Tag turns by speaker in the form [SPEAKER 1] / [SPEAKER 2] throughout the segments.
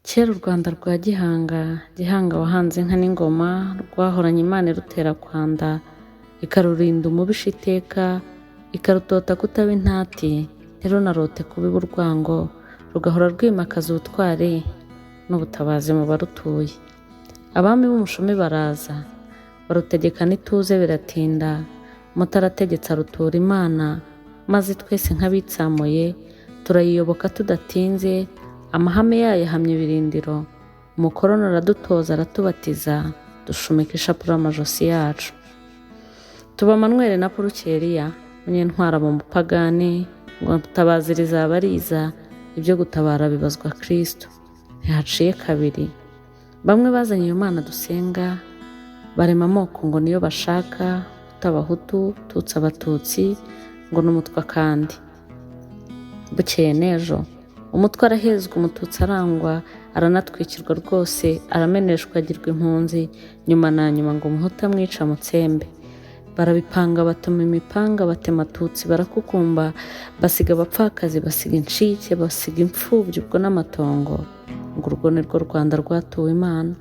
[SPEAKER 1] Kera u Rwanda rwa Gihanga wahanze inka n'ingoma, rwahoranye Imana irutera kwanda, ikarurinda umubisha iteka, ikarutota kutaba intati, ntirunarote kubiba urwango, rugahora rwimakaza ubutwari n'ubutabazi mu barutuye. Abami b'umushumi baraza, barutegeka n'ituze biratinda, mutarategetse arutura Imana, maze twese nk'abitsamuye turayiyoboka tudatinze, amahame yayo ahamya ibirindiro, umukoroni aradutoza aratubatiza, dushumika ishapule amajosi yacu. Tuba Manuel na Purukeriya, munyentwara mu mupagani, ngo mutabazi rizaba riza, ibyo gutabara bibazwa Kristo. Ntihaciye kabiri, bamwe bazanye iyo Mana dusenga, barema amoko ngo niyo bashaka, utabahutu, tutsi abatutsi, ngo n'umutwa kandi. Bukeye n'ejo, umutwe arahezwa, umututsi arangwa, aranatwikirwa rwose, arameneshwa agirwa impunzi, nyuma na nyuma ngo umuhutu amwica mutsembe. Barabipanga batuma imipanga, batema tutsi barakukumba, basiga abapfakazi, basiga incike, basiga imfubyi ubwo n'amatongo, ngo urwo ni rwo Rwanda rwatuwe Imana.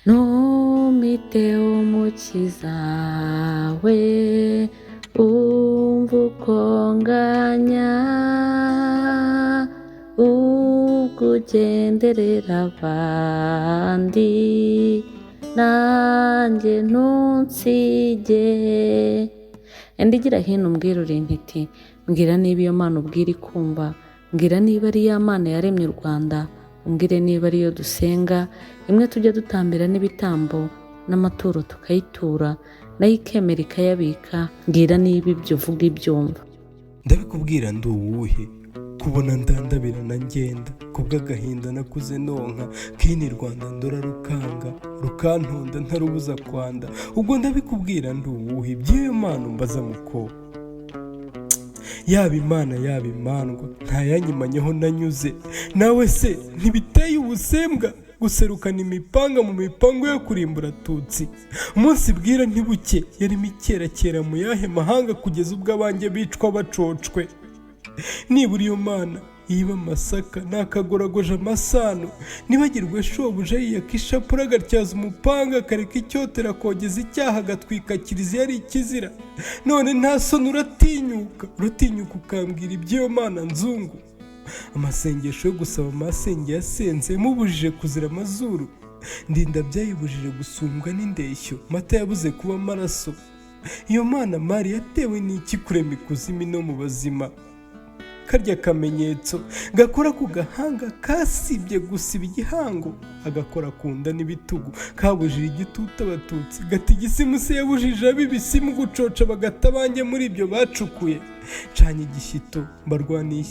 [SPEAKER 1] Ntumite umukiza we, umva uko nganya, ubwo ugenderera abandi, nanjye ntunsige. Enda igira hino umbwira uri intiti, mbwira niba iyo Mana ubwira ikumva, mbwira niba ari ya Mana yaremye u Rwanda, umbwire niba ariyo dusenga, imwe tujya dutambira n'ibitambo n'amaturo tukayitura, nayo ikemera ikayabika, mbwira niba ibyo uvuga ibyumva.
[SPEAKER 2] Ndabikubwira ndi uwuhe, kubona ndandabirana ngenda, kubw'agahinda nakuze nonka, kini Rwanda ndora rukanga, rukantonda ntarubuza kwanda, ubwo ndabikubwira ndi uwuhe, by'iyo Mana umbaza muko. Yaba Imana yaba imandwa, ntayanyimanyeho nanyuze, nawe se ntibiteye ubusembwa guserukana imipanga mu mipango yo kurimbura tutsi. Umunsi bwira ntibuke, yarimo ikerakera mu yahe mahanga, kugeza ubwo abanjye bicwa bacocwe. Nibura iyo Mana yiba Masaka, nakagoragoje amasano, nibagirwe shobuja yiyaka ishapule, agatyaza umupanga, akareka icyotera, kogeza icyaha, agatwika kiliziya ari ikizira. None nta soni uratinyuka ukambwira iby'iyo Mana nzungu. Amasengesho yo gusaba amasenge yasenze, mubujije kuzira amazuru, ndinda byayibujije gusumbwa n'indeshyo, mata yabuze kuba amaraso. Iyo Mana mari yatewe n'iki kurema ikuzimu no mu bazima? Karya kamenyetso gakora ku gahanga, kasibye gusiba igihango, agakora ku nda n'ibitugu, kabujije igitutu abatutsi, gatigisimu se yabujije ab'ibisimu gucoca bagatabange muri ibyo bacukuye. Canye igishyito mbarwaniye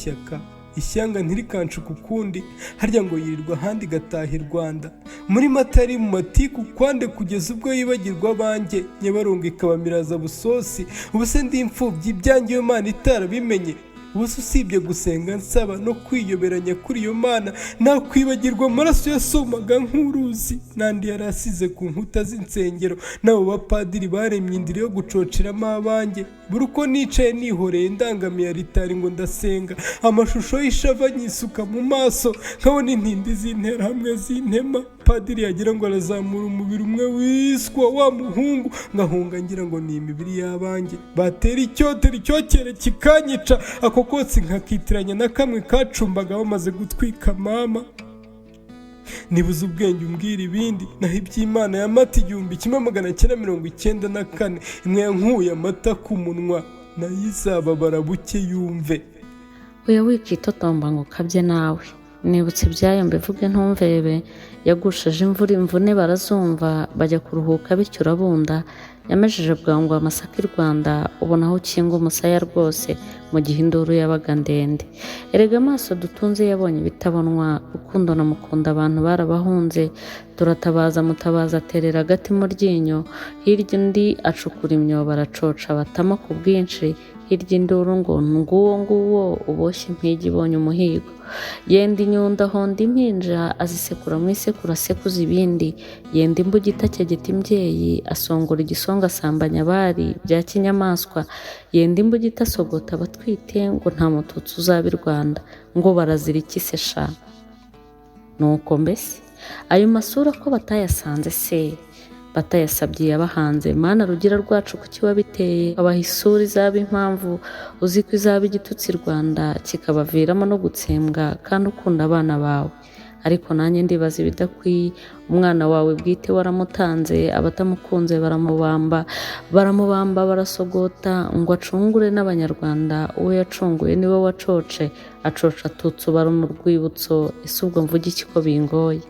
[SPEAKER 2] ishyanga ntirikancuka ukundi, harya ngo yirirwa ahandi gataha i Rwanda, muri Mata yari mu matiku kwande, kugeza ubwo yibagirwa abanjye, Nyabarongo ikabamiraza busosi. Ubu se ndi imfubyi, ibyanjye iyo Mana itarabimenye? Ubuse usibye gusenga nsaba no kwiyoberanya kuri iyo Mana, nakwibagirwa amaraso yasomaga nk'uruzi, n'andi yari asize ku nkuta z'insengero, n'abo bapadiri baremye indiri yo gucoceramo abanjye. Buri uko nicaye nihoreye ndangamiye aritari ngo ndasenga, amashusho y'ishava nyisuka mu maso, nkabona intindi z'interahamwe z'intema. Padiri yagira ngo arazamura umubiri umwe wiswa wa muhungu, ngahunga ngira ngo ni imibiri y'abanjye. Batera icyokere kikanyica, ako kotsi nkakitiranya na kamwe kacumbaga bamaze gutwika mama. Nibuze ubwenge umbwira ibindi, naho iby'Imana ya Mata 1994, imwe yankuye amata ku munwa, nayo izababara buke yumve.
[SPEAKER 1] Oya wikitotomba ngo ukabye nawe, nibutse ibyayo mbivuge ntumvebe. Yagushije imvura imvune barazumva, bajya kuruhuka bityo urabunda. Yamejeje bwangu amasaka i Rwanda, ubona aho ukinga umusaya rwose, mu gihe induru yabaga ndende. Erega amaso dutunze yabonye ibitabonwa, Rukundo na Mukunda abantu barabahunze. Turatabaza Mutabazi aterera agati mu ryinyo, hirya undi acukura imyobo aracoca batama ku bwinshi, hirya induru ngo nguwo uboshye impigi ibonye umuhigo. Yenda inyundo ahonda impinja, azisekura mu isekuru asekuza ibindi. Yenda imbugita acyegeta imbyeyi, asongora igisonga asambanya abari bya kinyamaswa. Yenda imbugita asogota abatwite, ngo nta mututsi uzaba i Rwanda, ngo barazira iki se sha? nuko mbese ayo masura ko batayasanze se, batayasabye yabahanze? Mana rugira rwacu kuki wabiteye abaha isura izaba impamvu uzi ko izaba igitutsi Rwanda kikabaviramo no gutsembwa kandi ukunda abana bawe? Ariko nanjye ndibaza ibidakwiye, umwana wawe bwite waramutanze, abatamukunze baramubamba barasogota ngo acungure n'abanyarwanda. Uwo yacunguye niwe wacoce, acoca atutse ubara mu rwibutso. Ese ubwo mvuge iki ko bingoye?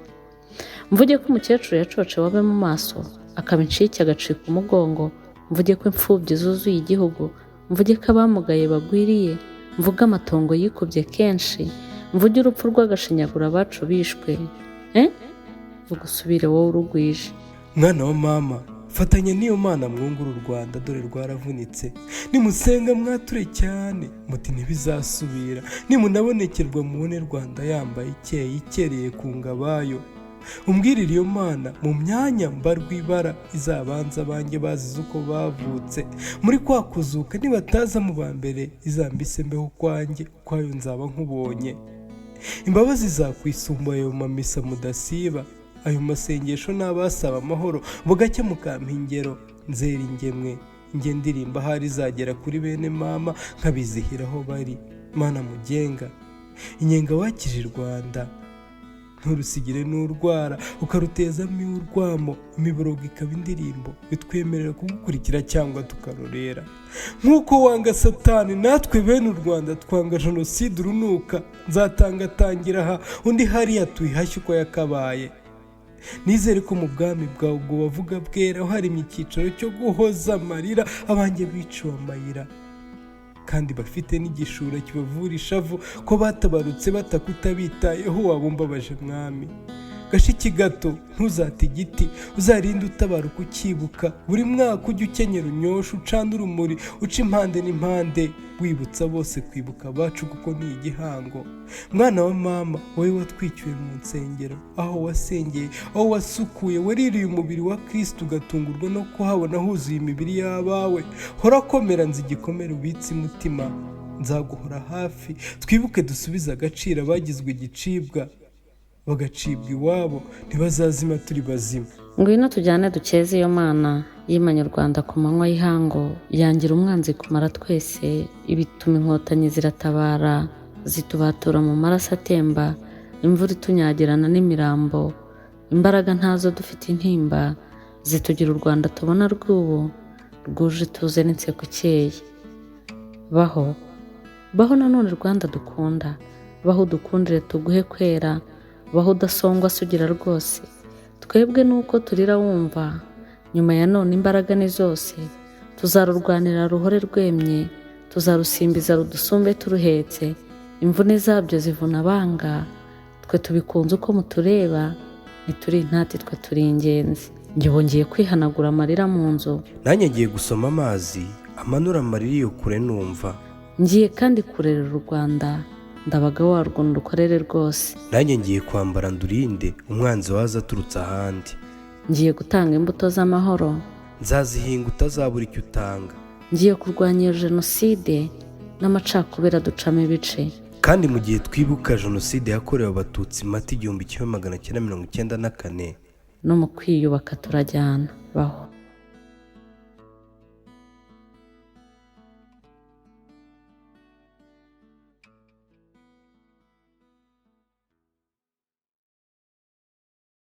[SPEAKER 1] Mvuge ko umukecuru yacoce wabe mu maso, akaba incike agacika umugongo? Mvuge ko imfubyi zuzuye igihugu? Mvuge ko abamugaye bagwiriye? Mvuge amatongo yikubye kenshi? Mvuge urupfu rw'agashinyagura abacu bishwe? Vuga usubire wowe urugwije.
[SPEAKER 2] Mwana wa mama, fatanya n'iyo Mana mwungura u Rwanda, dore rwaravunitse. Nimusenga mwature cyane muti ntibizasubira, nimunabonekerwa mubone Rwanda yambaye ikeye ikereye ku ngabayo. Umbwirire iyo Mana mu myanya mbarwibara izabanza abanjye bazize uko bavutse, muri kwa kuzuka nibataza mu ba mbere izambise mbeho kwanjye, kwayo nzaba nkubonye. Imbabazi zakwisumba ayo mamisa mudasiba, ayo masengesho n'abasaba amahoro, bugacya mukampa ingero nzera ingemwe, njye ndirimba ahari izagera kuri bene mama nkabizihira aho bari. Mana mugenga, inyenga wakije Rwanda, nturusigire n'urwara ukarutezamo urwamo, imiborogo ikaba indirimbo bitwemerera kugukurikira cyangwa tukarorera. Nk'uko wanga Satani, natwe bene u Rwanda twanga jenoside urunuka. Nzatangatangira aha undi hariya tuyihashye uko yakabaye. Nizere ko mu bwami bwawe ubwo bavuga bwera harimo icyicaro cyo guhoza amarira abanjye biciwe amayira, kandi bafite n'igishura kibavura ishavu ko batabarutse batakutabitayeho. Wabumbabaje mwami, gashiki gato ntuzate igiti, uzarinde utabaruka ukibuka. Buri mwaka ujye ukenyera unyosha, ucana urumuri, uca impande n'impande, wibutsa bose kwibuka abacu kuko ni igihango. Mwana wa mama, wowe watwikiwe mu nsengero, aho wasengeye, aho wasukuye, waririye umubiri wa Kristo ugatungurwa no kuhabona huzuye imibiri y'abawe. Hora komera nzi igikomere ubitse umutima, nzaguhora hafi. Twibuke dusubize agaciro abagizwe igicibwa, bagacibwa iwabo, ntibazazima turi bazima.
[SPEAKER 1] Ngwino tujyane dukeze iyo Mana yimanye u Rwanda ku manywa y'ihango, yangira umwanzi kumara twese. Ibituma inkotanyi ziratabara, zitubatura mu maraso atemba, imvura itunyagirana n'imirambo. Imbaraga ntazo dufite intimba, zitugira u Rwanda tubona rw'ubu, rwuje ituze n'inseko ikeye. Baho nanone Rwanda dukunda, baho udukundire tuguhe kwera, baho udasongwa sugira rwose. Twebwe nuko turira wumva, nyuma ya none imbaraga ni zose. Tuzarurwanira ruhore rwemye, tuzarusimbiza rudusumbe turuhetse. Imvune zabyo zivuna abanga, twe tubikunze uko mutureba. Ntituri intati, twe turi ingenzi. Njye wongeye kwihanagura amarira mu nzu,
[SPEAKER 2] nanjye ngiye gusoma amazi amanura amarira iyo kure numva.
[SPEAKER 1] Ngiye kandi kurerera u Rwanda, ndabaga warwo ndukorere rwose.
[SPEAKER 2] Nanjye ngiye kwambara ndurinde umwanzi waza aturutse ahandi.
[SPEAKER 1] Ngiye gutanga imbuto z'amahoro,
[SPEAKER 2] nzazihinga utazabura icyo utanga.
[SPEAKER 1] Ngiye kurwanya iyo jenoside n'amacakubiri aducamo ibice.
[SPEAKER 2] Kandi mu gihe twibuka jenoside yakorewe abatutsi Mata 1994,
[SPEAKER 1] no mu kwiyubaka turajyana. Baho.